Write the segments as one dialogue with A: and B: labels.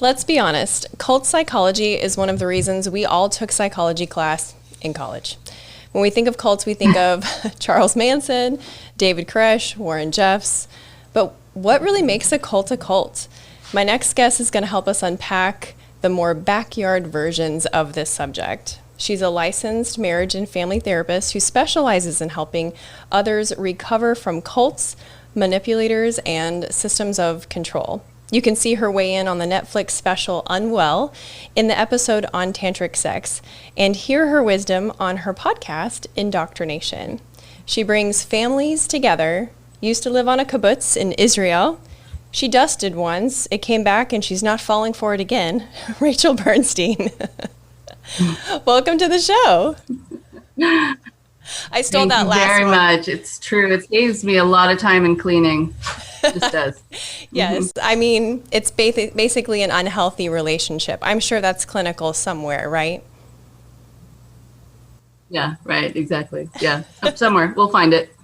A: Let's be honest, cult psychology is one of the reasons we all took psychology class in college. When we think of cults, we think of Charles Manson, David Koresh, Warren Jeffs. But what really makes a cult a cult? My next guest is going to help us unpack the more backyard versions of this subject. She's a licensed marriage and family therapist who specializes in helping others recover from cults, manipulators, and systems of control. You can see her weigh in on the Netflix special Unwell in the episode on tantric sex and hear her wisdom on her podcast, Indoctrination. She brings families together, used to live on a kibbutz in Israel. She dusted once, it came back, and she's not falling for it again. Rachel Bernstein. Welcome to the show. I stole that last one.
B: Thank you very much. It's true. It saves me a lot of time in cleaning. It just does.
A: Yes. I mean, it's basically an unhealthy relationship. I'm sure that's clinical somewhere, right?
B: Yeah, right. Exactly. Yeah. Somewhere. We'll find it.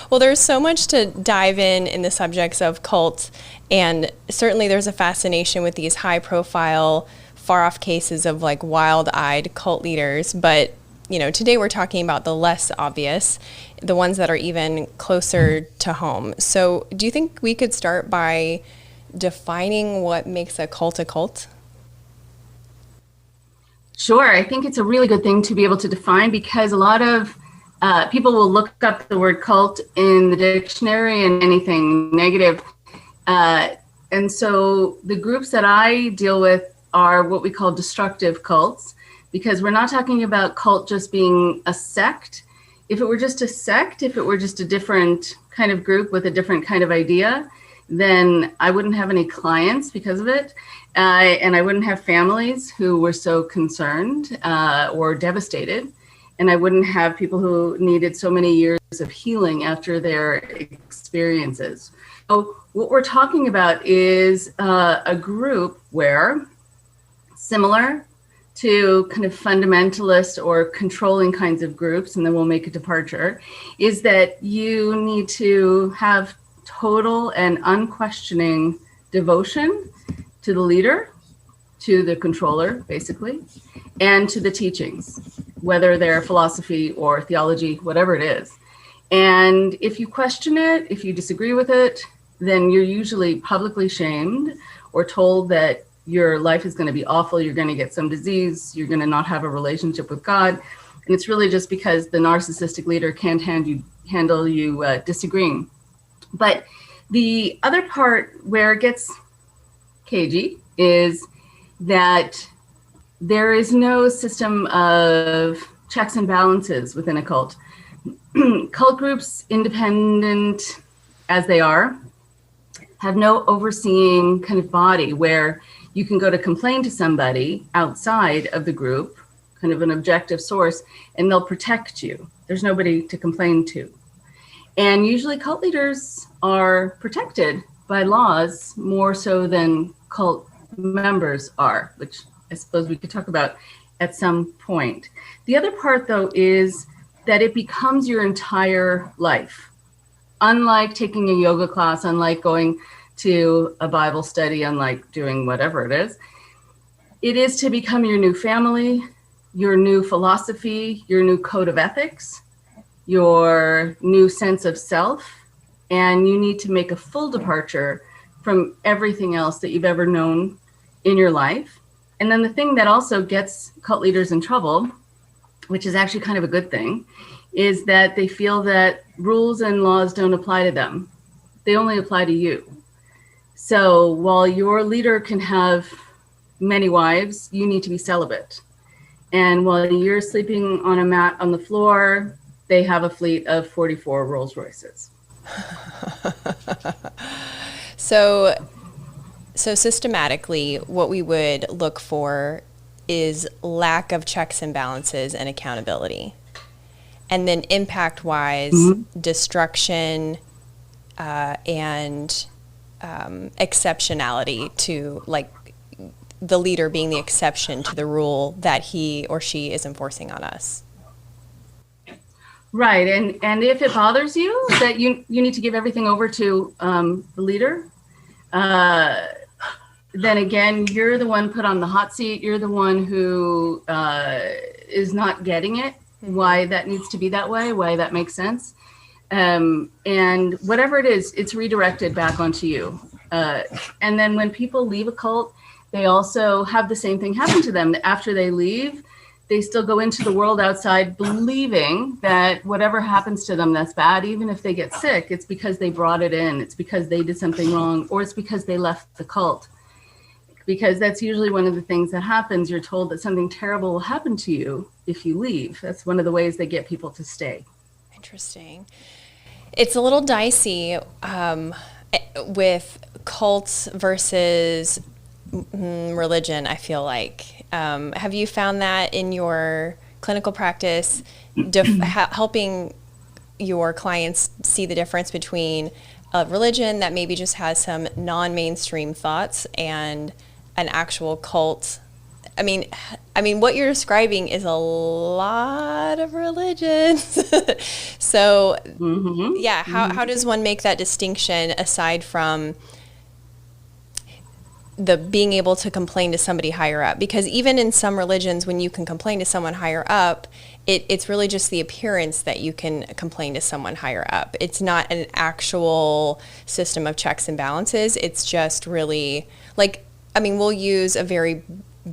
A: Well, there's so much to dive in the subjects of cult, and certainly there's a fascination with these high-profile, far-off cases of like wild-eyed cult leaders. But, you know, today we're talking about the less obvious, the ones that are even closer to home. So do you think we could start by defining what makes a cult a cult?
B: Sure. I think it's a really good thing to be able to define, because a lot of people will look up the word cult in the dictionary and anything negative. And so the groups that I deal with are what we call destructive cults, because we're not talking about cult just being a sect. If it were just a sect, if it were just a different kind of group with a different kind of idea, then I wouldn't have any clients because of it. And I wouldn't have families who were so concerned or devastated. And I wouldn't have people who needed so many years of healing after their experiences. So what we're talking about is a group where, similar to kind of fundamentalist or controlling kinds of groups, and then we'll make a departure, is that you need to have total and unquestioning devotion to the leader, to the controller, basically, and to the teachings, whether they're philosophy or theology, whatever it is. And if you question it, if you disagree with it, then you're usually publicly shamed or told that your life is going to be awful, you're going to get some disease, you're going to not have a relationship with God. And it's really just because the narcissistic leader can't handle you disagreeing. But the other part where it gets cagey is that there is no system of checks and balances within a cult. Cult groups, independent as they are, have no overseeing kind of body where you can go to complain to somebody outside of the group, kind of an objective source, and they'll protect you. There's nobody to complain to. And usually cult leaders are protected by laws more so than cult members are, which I suppose we could talk about at some point. The other part, though, is that it becomes your entire life. Unlike taking a yoga class, unlike going to a Bible study, unlike doing whatever it is to become your new family, your new philosophy, your new code of ethics, your new sense of self, and you need to make a full departure from everything else that you've ever known in your life. And then the thing that also gets cult leaders in trouble, which is actually kind of a good thing, is that they feel that rules and laws don't apply to them. They only apply to you. So while your leader can have many wives, you need to be celibate. And while you're sleeping on a mat on the floor, they have a fleet of 44 Rolls Royces.
A: So systematically, what we would look for is lack of checks and balances and accountability. And then impact-wise, destruction and exceptionality, to like the leader being the exception to the rule that he or she is enforcing on us.
B: Right. And if it bothers you that you need to give everything over to the leader, then again, you're the one put on the hot seat. You're the one who is not getting it, why that needs to be that way, why that makes sense. And whatever it is, it's redirected back onto you. And then when people leave a cult, they also have the same thing happen to them. After they leave, they still go into the world outside believing that whatever happens to them that's bad, even if they get sick, it's because they brought it in. It's because they did something wrong, or it's because they left the cult. Because that's usually one of the things that happens. You're told that something terrible will happen to you if you leave. That's one of the ways they get people to stay.
A: Interesting. It's a little dicey with cults versus religion, I feel like. Have you found that in your clinical practice, helping your clients see the difference between a religion that maybe just has some non-mainstream thoughts and an actual cult? I mean, what you're describing is a lot of religions. So, yeah, how does one make that distinction aside from the being able to complain to somebody higher up? Because even in some religions, when you can complain to someone higher up, it's really just the appearance that you can complain to someone higher up. It's not an actual system of checks and balances. It's just really like, we'll use a very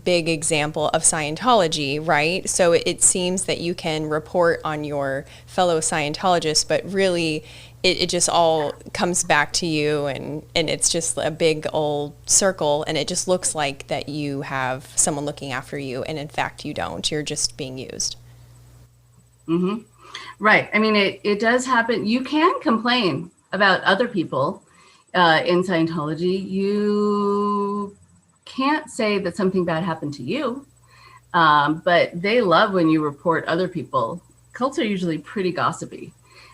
A: big example of Scientology, right? So it seems that you can report on your fellow Scientologists, but really it just all comes back to you, and it's just a big old circle, and it just looks like that you have someone looking after you, and in fact you don't. You're just being used.
B: Right. It does happen. You can complain about other people in Scientology. You can't say that something bad happened to you, but they love when you report other people. Cults are usually pretty gossipy,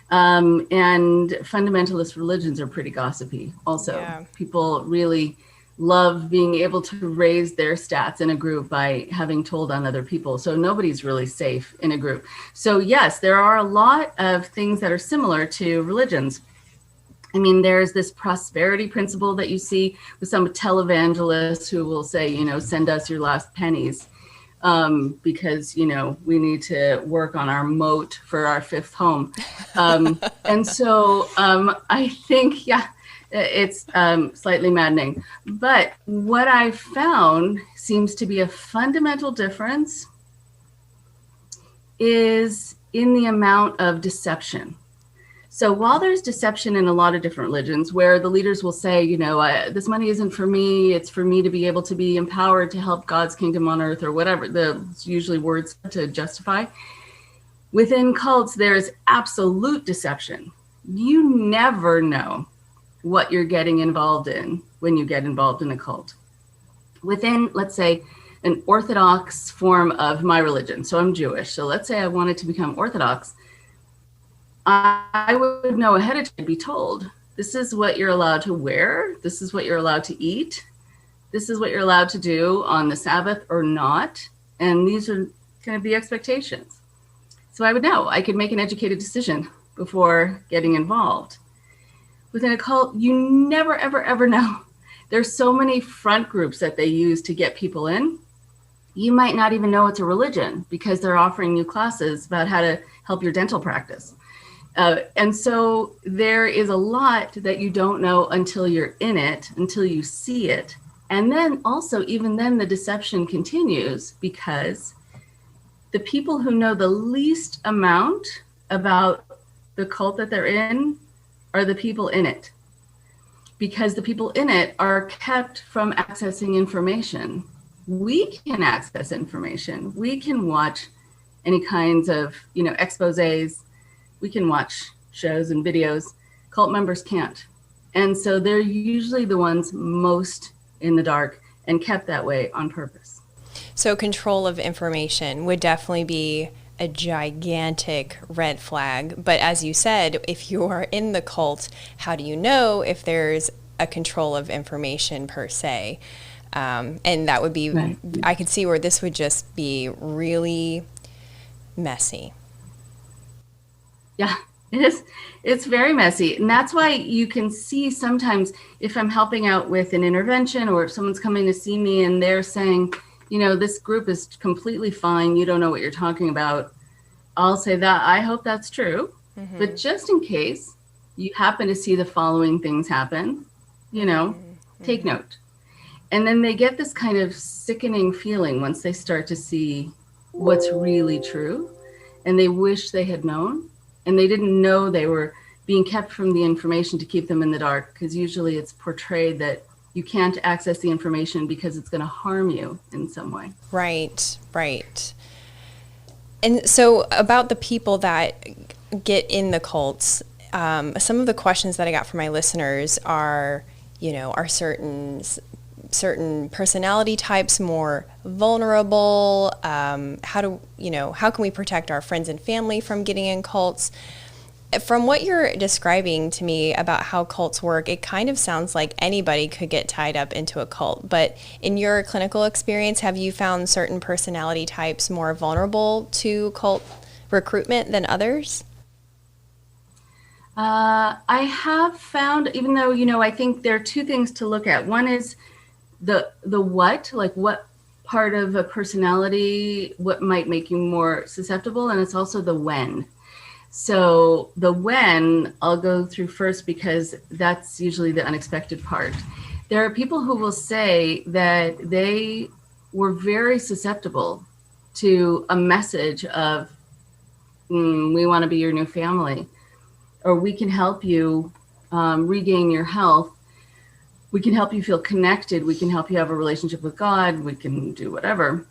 B: and fundamentalist religions are pretty gossipy also. Yeah. People really love being able to raise their stats in a group by having told on other people. So nobody's really safe in a group. So yes, there are a lot of things that are similar to religions. There's this prosperity principle that you see with some televangelists who will say, send us your last pennies because, we need to work on our moat for our fifth home. And so I think, it's slightly maddening. But what I found seems to be a fundamental difference is in the amount of deception. So while there's deception in a lot of different religions where the leaders will say, this money isn't for me, it's for me to be able to be empowered to help God's kingdom on earth, or whatever, it's usually words to justify. Within cults, there's absolute deception. You never know what you're getting involved in when you get involved in a cult. Within, let's say, an Orthodox form of my religion, so I'm Jewish, so let's say I wanted to become Orthodox, I would know ahead of time, be told, this is what you're allowed to wear, this is what you're allowed to eat, this is what you're allowed to do on the Sabbath or not, and these are going to be expectations. So I would know, I could make an educated decision before getting involved. Within a cult, you never, ever, ever know. There's so many front groups that they use to get people in. You might not even know it's a religion because they're offering you classes about how to help your dental practice. And so there is a lot that you don't know until you're in it, until you see it. And then also, even then, the deception continues because the people who know the least amount about the cult that they're in are the people in it, because the people in it are kept from accessing information. We can access information. We can watch any kinds of, exposés. We can watch shows and videos. Cult members can't. And so they're usually the ones most in the dark and kept that way on purpose.
A: So control of information would definitely be a gigantic red flag. But as you said, if you are in the cult, how do you know if there's a control of information per se? And that would be, right. I could see where this would just be really messy.
B: Yeah, It's very messy. And that's why you can see sometimes if I'm helping out with an intervention or if someone's coming to see me and they're saying, this group is completely fine, you don't know what you're talking about. I'll say that I hope that's true. Mm-hmm. But just in case you happen to see the following things happen, take note. And then they get this kind of sickening feeling once they start to see what's really true. And they wish they had known. And they didn't know they were being kept from the information to keep them in the dark, because usually it's portrayed that you can't access the information because it's going to harm you in some way.
A: Right. And so about the people that get in the cults, some of the questions that I got from my listeners are, are certain personality types more vulnerable? How can we protect our friends and family from getting in cults? From what you're describing to me about how cults work, it kind of sounds like anybody could get tied up into a cult. But in your clinical experience, have you found certain personality types more vulnerable to cult recruitment than others?
B: I have found, even though, I think there are two things to look at. One is the what, like what part of a personality, what might make you more susceptible, and it's also the when. So the when I'll go through first because that's usually the unexpected part. There are people who will say that they were very susceptible to a message of, we want to be your new family, or we can help you regain your health. We can help you feel connected. We can help you have a relationship with God. We can do whatever.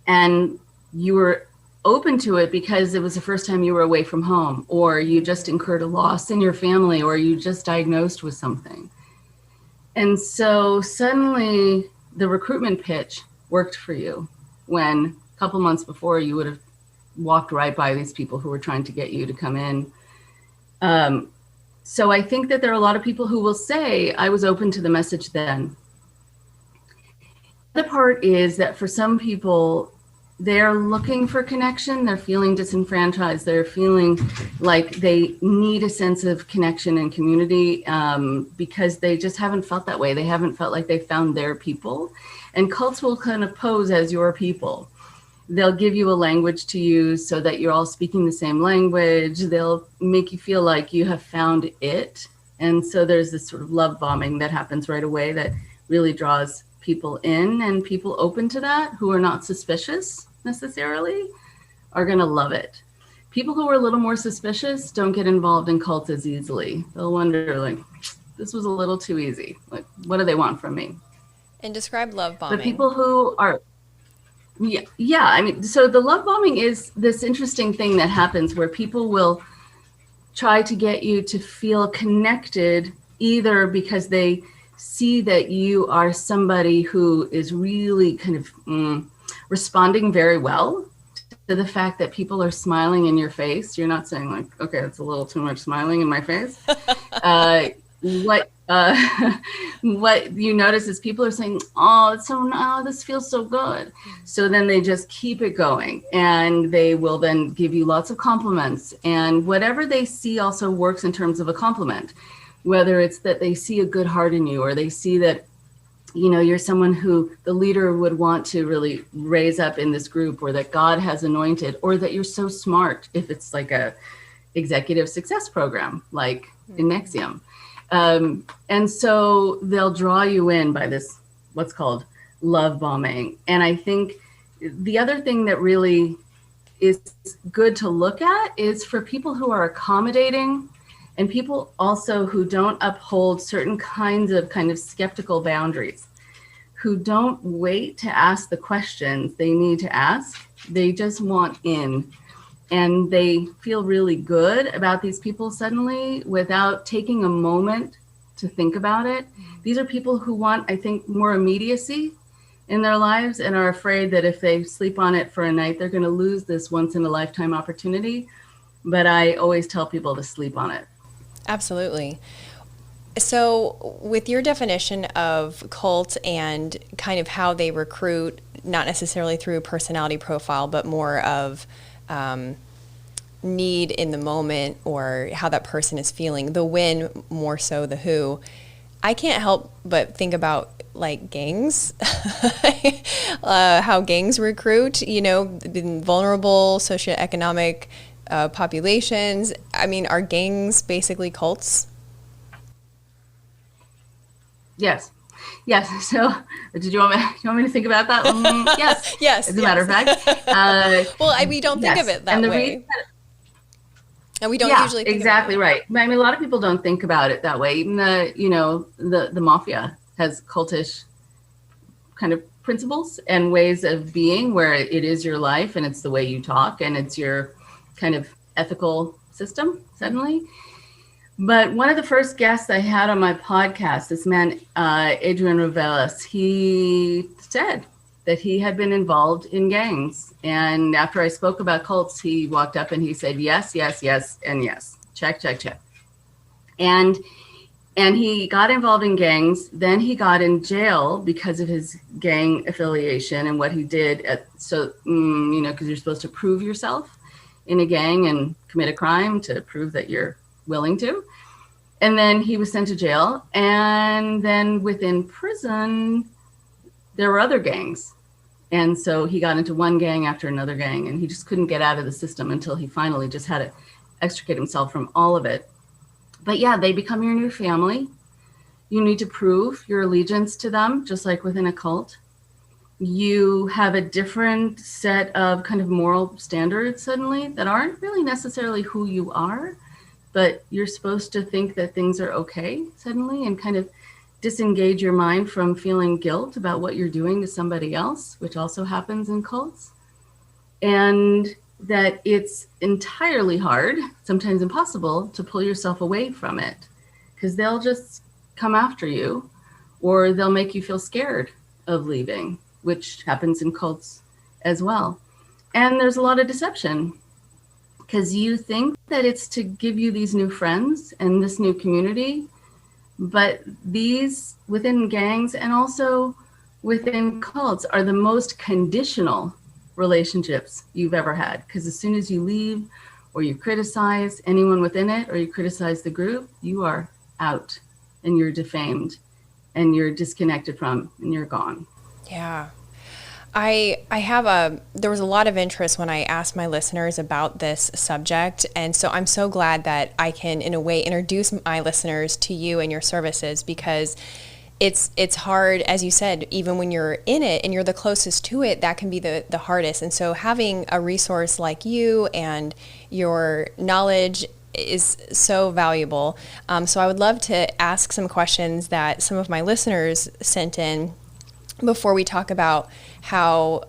B: And you were open to it because it was the first time you were away from home, or you just incurred a loss in your family, or you just diagnosed with something. And so suddenly the recruitment pitch worked for you when a couple months before you would have walked right by these people who were trying to get you to come in. So I think that there are a lot of people who will say, I was open to the message then. The part is that for some people, they're looking for connection. They're feeling disenfranchised. They're feeling like they need a sense of connection and community because they just haven't felt that way. They haven't felt like they found their people. And cults will kind of pose as your people. They'll give you a language to use so that you're all speaking the same language. They'll make you feel like you have found it. And so there's this sort of love bombing that happens right away that really draws people in, and people open to that who are not suspicious necessarily are going to love it. People who are a little more suspicious don't get involved in cults as easily. They'll wonder, like, this was a little too easy. Like, what do they want from me?
A: And describe love bombing.
B: The people who are, yeah. I mean, so the love bombing is this interesting thing that happens where people will try to get you to feel connected, either because they see that you are somebody who is really kind of responding very well to the fact that people are smiling in your face. You're not saying like, okay, it's a little too much smiling in my face. What you notice is people are saying, this feels so good. So then they just keep it going, and they will then give you lots of compliments, and whatever they see also works in terms of a compliment, whether it's that they see a good heart in you, or they see that you're someone who the leader would want to really raise up in this group, or that God has anointed, or that you're so smart if it's like a executive success program like in Nexium. And so they'll draw you in by this, what's called love bombing. And I think the other thing that really is good to look at is for people who are accommodating, and people also who don't uphold certain kinds of kind of skeptical boundaries, who don't wait to ask the questions they need to ask. They just want in. And they feel really good about these people suddenly without taking a moment to think about it. These are people who want, I think, more immediacy in their lives, and are afraid that if they sleep on it for a night, they're going to lose this once in a lifetime opportunity. But I always tell people to sleep on it.
A: Absolutely. So with your definition of cult and kind of how they recruit, not necessarily through a personality profile, but more of need in the moment or how that person is feeling, the when more so the who, I can't help but think about like gangs, how gangs recruit, in vulnerable socioeconomic populations. I mean, are gangs basically cults?
B: Yes. Yes. So, did you want me to think about that? Yes.
A: Yes.
B: As a matter of fact.
A: Well, we don't think of it that way. And we don't usually think
B: exactly
A: of it.
B: Right. I mean, a lot of people don't think about it that way. Even the mafia has cultish kind of principles and ways of being, where it is your life and it's the way you talk and it's your kind of ethical system suddenly. But one of the first guests I had on my podcast, this man, Adrian Reveles, he said that he had been involved in gangs. And after I spoke about cults, he walked up and he said, yes, yes, yes, and yes. Check, check, check. And he got involved in gangs. Then he got in jail because of his gang affiliation and what he did. Because you're supposed to prove yourself in a gang and commit a crime to prove that you're willing to. And then he was sent to jail. And then within prison, there were other gangs. And so he got into one gang after another gang, and he just couldn't get out of the system until he finally just had to extricate himself from all of it. But yeah, they become your new family. You need to prove your allegiance to them, just like within a cult. You have a different set of kind of moral standards suddenly that aren't really necessarily who you are, but you're supposed to think that things are okay suddenly and kind of disengage your mind from feeling guilt about what you're doing to somebody else, which also happens in cults. And that it's entirely hard, sometimes impossible, to pull yourself away from it, because they'll just come after you, or they'll make you feel scared of leaving, which happens in cults as well. And there's a lot of deception, because you think that it's to give you these new friends and this new community, but these within gangs and also within cults are the most conditional relationships you've ever had. Because as soon as you leave or you criticize anyone within it or you criticize the group, you are out and you're defamed and you're disconnected from and you're gone.
A: Yeah. There was a lot of interest when I asked my listeners about this subject. And so I'm so glad that I can, in a way, introduce my listeners to you and your services, because it's hard, as you said, even when you're in it and you're the closest to it, that can be the hardest. And so having a resource like you and your knowledge is so valuable. So I would love to ask some questions that some of my listeners sent in before we talk about how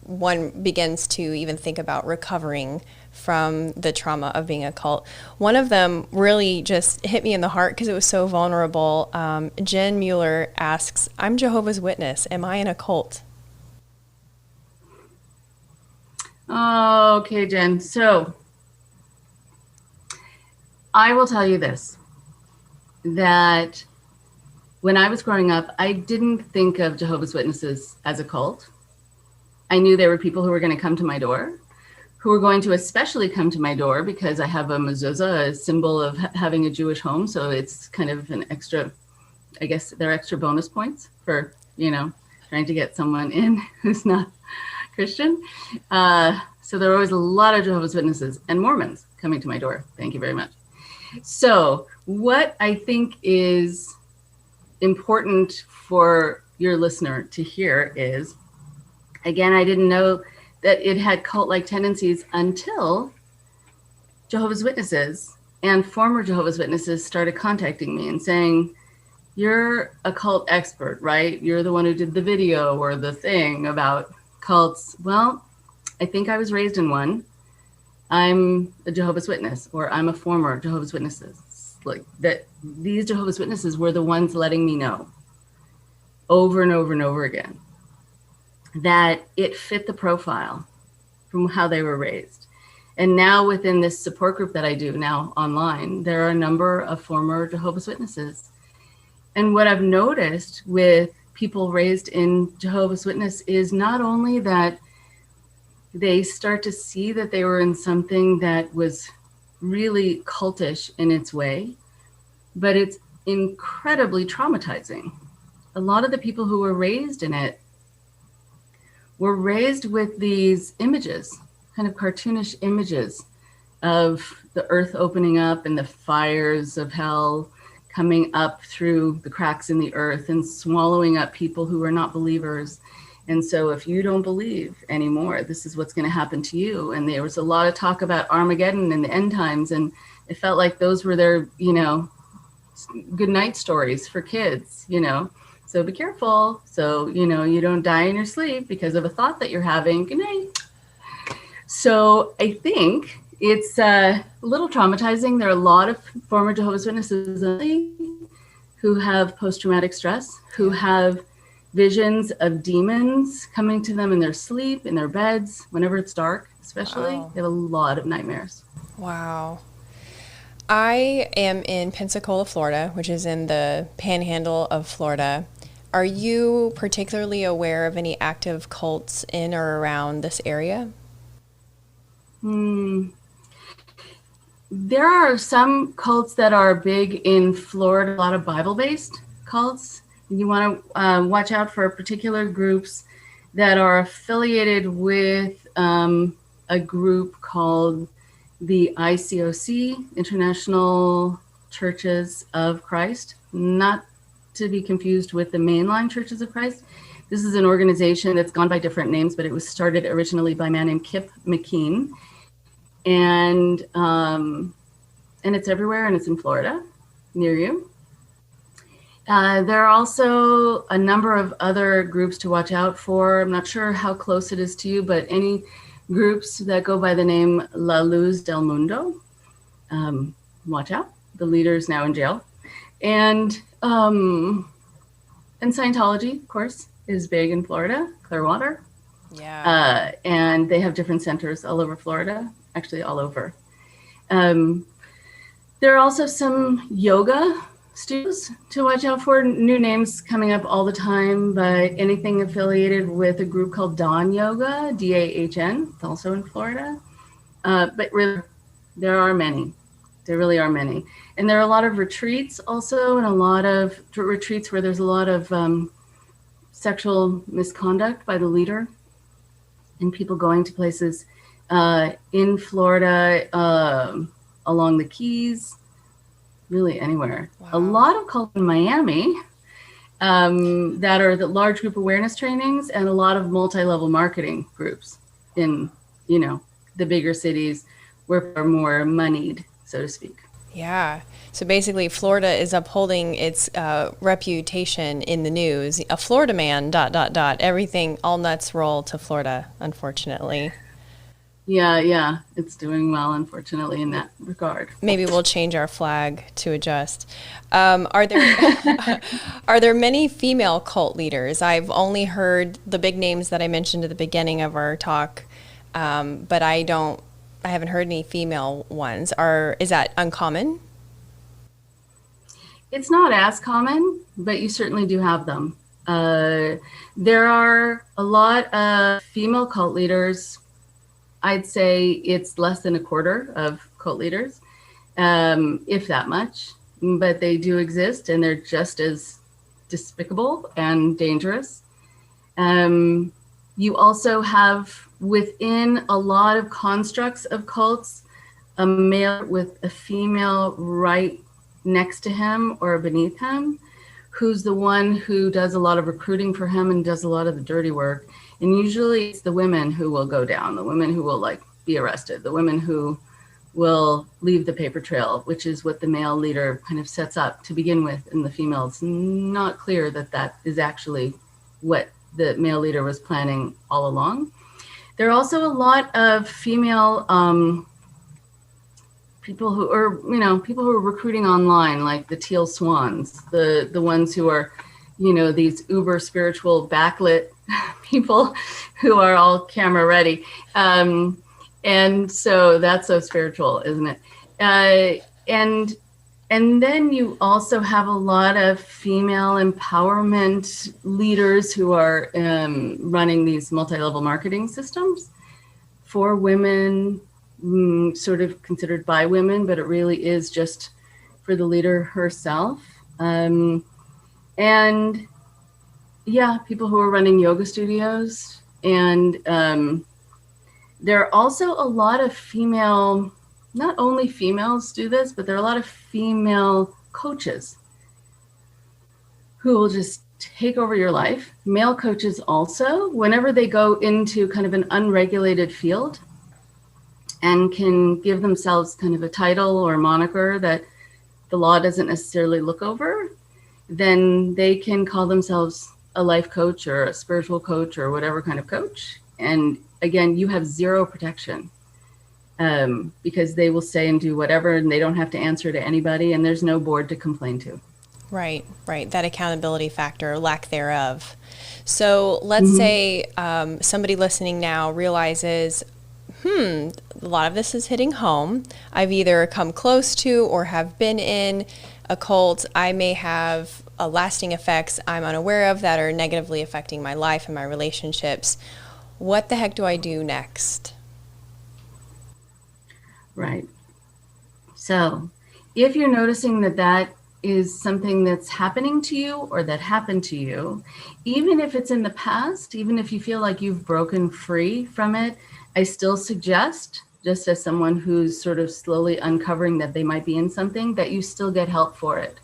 A: one begins to even think about recovering from the trauma of being a cult. One of them really just hit me in the heart because it was so vulnerable. Jen Mueller asks, I'm Jehovah's Witness. Am I in a cult?
B: Okay, Jen. So I will tell you this, that when I was growing up, I didn't think of Jehovah's Witnesses as a cult. I knew there were people who were going to come to my door, who were going to especially come to my door because I have a mezuzah, a symbol of having a Jewish home. So it's kind of an extra, I guess they're extra bonus points for, trying to get someone in who's not Christian. So there were always a lot of Jehovah's Witnesses and Mormons coming to my door. Thank you very much. So what I think is important for your listener to hear is, again, I didn't know that it had cult-like tendencies until Jehovah's Witnesses and former Jehovah's Witnesses started contacting me and saying, you're a cult expert, right? You're the one who did the video or the thing about cults. Well, I think I was raised in one. I'm a Jehovah's Witness, or I'm a former Jehovah's Witnesses. Like that, these Jehovah's Witnesses were the ones letting me know over and over and over again that it fit the profile from how they were raised. And now within this support group that I do now online, there are a number of former Jehovah's Witnesses. And what I've noticed with people raised in Jehovah's Witness is not only that they start to see that they were in something that was really cultish in its way, but it's incredibly traumatizing. A lot of the people who were raised in it were raised with these images, kind of cartoonish images of the earth opening up and the fires of hell coming up through the cracks in the earth and swallowing up people who are not believers. And so if you don't believe anymore, this is what's going to happen to you. And there was a lot of talk about Armageddon and the end times. And it felt like those were their, good night stories for kids, So be careful. So, you don't die in your sleep because of a thought that you're having. Good night. So I think it's a little traumatizing. There are a lot of former Jehovah's Witnesses who have post-traumatic stress, who have visions of demons coming to them in their sleep, in their beds, whenever it's dark, especially. Wow. They have a lot of nightmares.
A: Wow. I am in Pensacola, Florida, which is in the panhandle of Florida. Are you particularly aware of any active cults in or around this area?
B: There are some cults that are big in Florida, a lot of Bible-based cults. You want to watch out for particular groups that are affiliated with a group called the ICOC, International Churches of Christ, not to be confused with the mainline Churches of Christ. This is an organization that's gone by different names, but it was started originally by a man named Kip McKean. And it's everywhere, and it's in Florida, near you. There are also a number of other groups to watch out for. I'm not sure how close it is to you, but any groups that go by the name La Luz del Mundo, watch out. The leader is now in jail. And Scientology, of course, is big in Florida, Clearwater.
A: Yeah.
B: And they have different centers all over Florida, actually all over. There are also some yoga studios to watch out for. New names coming up all the time, but anything affiliated with a group called Dawn Yoga, DAHN, it's also in Florida. But really, there are many. There really are many. And there are a lot of retreats also, and a lot of retreats where there's a lot of sexual misconduct by the leader, and people going to places in Florida, along the Keys, really anywhere. Wow. A lot of cults in Miami that are the large group awareness trainings, and a lot of multi-level marketing groups in, the bigger cities where people are more moneyed, so to speak.
A: Yeah. So basically, Florida is upholding its reputation in the news. A Florida man, ... Everything, all nuts roll to Florida, unfortunately.
B: Yeah. It's doing well, unfortunately, in that regard.
A: Maybe we'll change our flag to adjust. Are there many female cult leaders? I've only heard the big names that I mentioned at the beginning of our talk, but I haven't heard any female ones. Is that uncommon?
B: It's not as common, but you certainly do have them. There are a lot of female cult leaders. I'd say it's less than a quarter of cult leaders, if that much, but they do exist, and they're just as despicable and dangerous. You also have, within a lot of constructs of cults, a male with a female right next to him or beneath him, who's the one who does a lot of recruiting for him and does a lot of the dirty work. And usually it's the women who will go down, the women who will be arrested, the women who will leave the paper trail, which is what the male leader kind of sets up to begin with. And the female, it's not clear that is actually what the male leader was planning all along. There are also a lot of female people who are recruiting online, like the Teal Swans, the ones who are, these uber spiritual backlit people who are all camera ready. And so that's so spiritual, isn't it? And then you also have a lot of female empowerment leaders who are running these multi-level marketing systems. for women, sort of considered by women, but it really is just for the leader herself. And yeah, people who are running yoga studios. And there are also a lot of female, not only females do this, but there are a lot of female coaches who will just take over your life. Male coaches also, whenever they go into kind of an unregulated field and can give themselves kind of a title or moniker that the law doesn't necessarily look over, then they can call themselves a life coach or a spiritual coach or whatever kind of coach. And again, you have zero protection because they will say and do whatever, and they don't have to answer to anybody, and there's no board to complain to.
A: Right. That accountability factor, lack thereof. So let's say somebody listening now realizes, a lot of this is hitting home. I've either come close to or have been in a cult. I may have lasting effects I'm unaware of that are negatively affecting my life and my relationships. What the heck do I do next?
B: Right. So if you're noticing that is something that's happening to you or that happened to you, even if it's in the past, even if you feel like you've broken free from it, I still suggest, just as someone who's sort of slowly uncovering that they might be in something, that you still get help for it.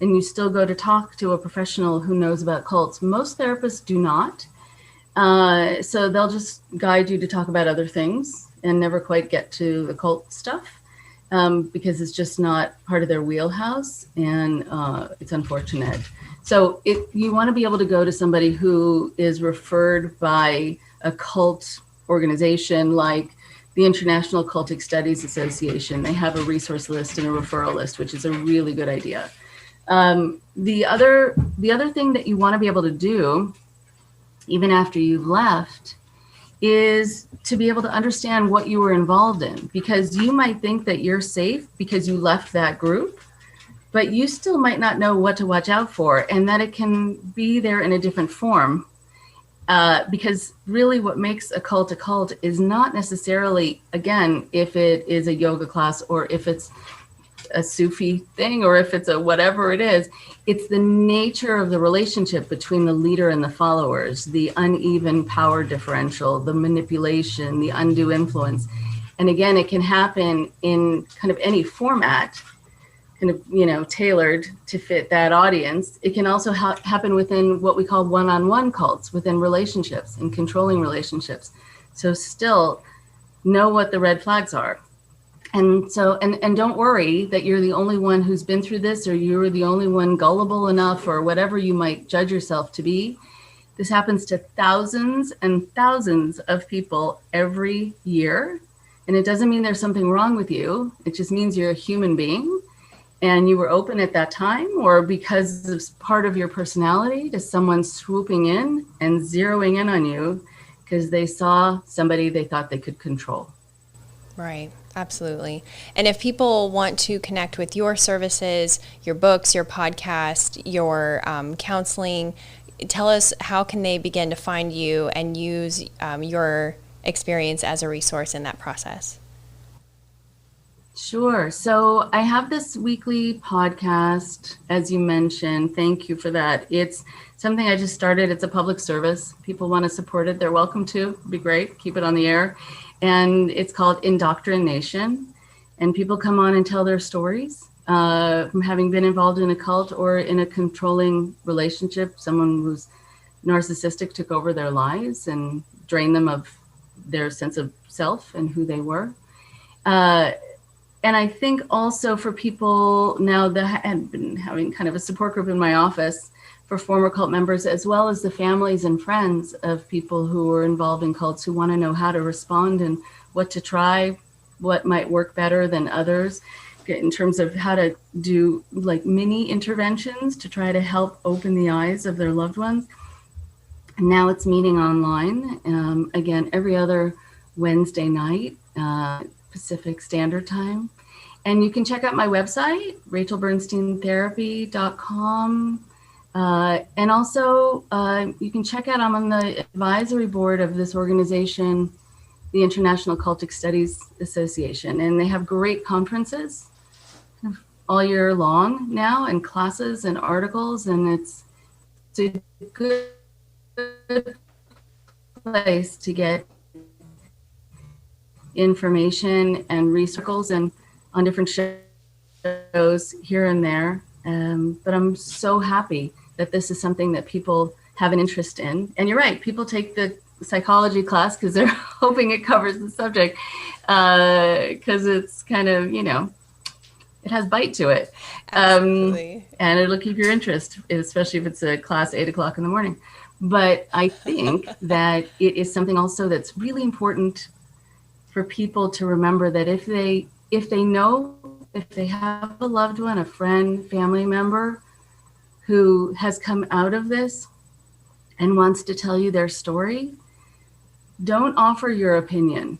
B: And you still go to talk to a professional who knows about cults. Most therapists do not. So they'll just guide you to talk about other things and never quite get to the cult stuff. Because it's just not part of their wheelhouse, and it's unfortunate. So you want to be able to go to somebody who is referred by a cult organization like the International Cultic Studies Association. They have a resource list and a referral list, which is a really good idea. The other thing that you want to be able to do, even after you've left, is to be able to understand what you were involved in, because you might think that you're safe because you left that group, but you still might not know what to watch out for, and that it can be there in a different form. Because really what makes a cult is not necessarily, again, if it is a yoga class or if it's a Sufi thing or if it's a whatever it is, it's the nature of the relationship between the leader and the followers, the uneven power differential, the manipulation, the undue influence. And again, it can happen in kind of any format, kind of, tailored to fit that audience. It can also happen within what we call one-on-one cults, within relationships and controlling relationships. So still know what the red flags are. And so, and don't worry that you're the only one who's been through this, or you're the only one gullible enough, or whatever you might judge yourself to be. This happens to thousands and thousands of people every year. And it doesn't mean there's something wrong with you. It just means you're a human being and you were open at that time, or because it's part of your personality to someone swooping in and zeroing in on you because they saw somebody they thought they could control.
A: Right. Absolutely. And if people want to connect with your services, your books, your podcast, your counseling, tell us, how can they begin to find you and use your experience as a resource in that process?
B: Sure. So I have this weekly podcast, as you mentioned. Thank you for that. It's something I just started. It's a public service. People want to support it, they're welcome to. It'd be great. Keep it on the air. And it's called Indoctrination. And people come on and tell their stories from having been involved in a cult or in a controlling relationship. Someone who's narcissistic took over their lives and drained them of their sense of self and who they were. And I think also for people now that have been having kind of a support group in my office for former cult members, as well as the families and friends of people who were involved in cults who want to know how to respond and what to try, what might work better than others in terms of how to do like mini interventions to try to help open the eyes of their loved ones. And now it's meeting online, again, every other Wednesday night, Pacific Standard Time. And you can check out my website, rachelbernsteintherapy.com. And also you can check out, I'm on the advisory board of this organization, the International Cultic Studies Association, and they have great conferences all year long now, and classes and articles, and it's a good place to get information and researches and on different shows here and there. But I'm so happy that this is something that people have an interest in. And you're right, people take the psychology class because they're hoping it covers the subject, because it's kind of, you know, it has bite to it. And it'll keep your interest, especially if it's a class 8 o'clock in the morning. But I think that it is something also that's really important for people to remember, that if they know, if they have a loved one, a friend, family member who has come out of this and wants to tell you their story, don't offer your opinion.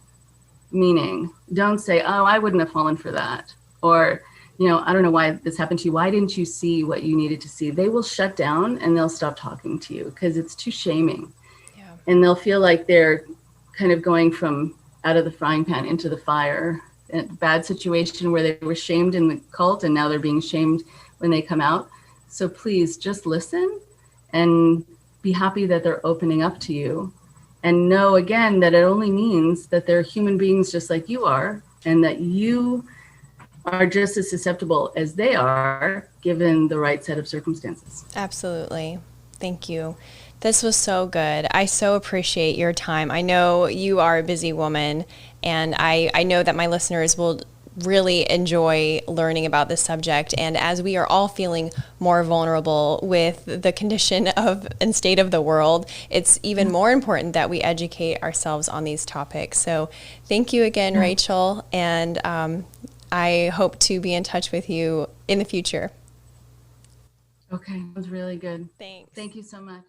B: Meaning, don't say, oh, I wouldn't have fallen for that. Or, you know, I don't know why this happened to you. Why didn't you see what you needed to see? They will shut down and they'll stop talking to you because it's too shaming. Yeah. And they'll feel like they're kind of going from out of the frying pan into the fire. A bad situation where they were shamed in the cult and now they're being shamed when they come out. So please just listen and be happy that they're opening up to you, and know again that it only means that they're human beings just like you are, and that you are just as susceptible as they are given the right set of circumstances.
A: Absolutely. Thank you. This was so good. I so appreciate your time. I know you are a busy woman, and I know that my listeners will really enjoy learning about this subject. And as we are all feeling more vulnerable with the condition of and state of the world, it's even more important that we educate ourselves on these topics. So thank you again, Rachel. And I hope to be in touch with you in the future.
B: Okay, that was really good.
A: Thanks.
B: Thank you so much.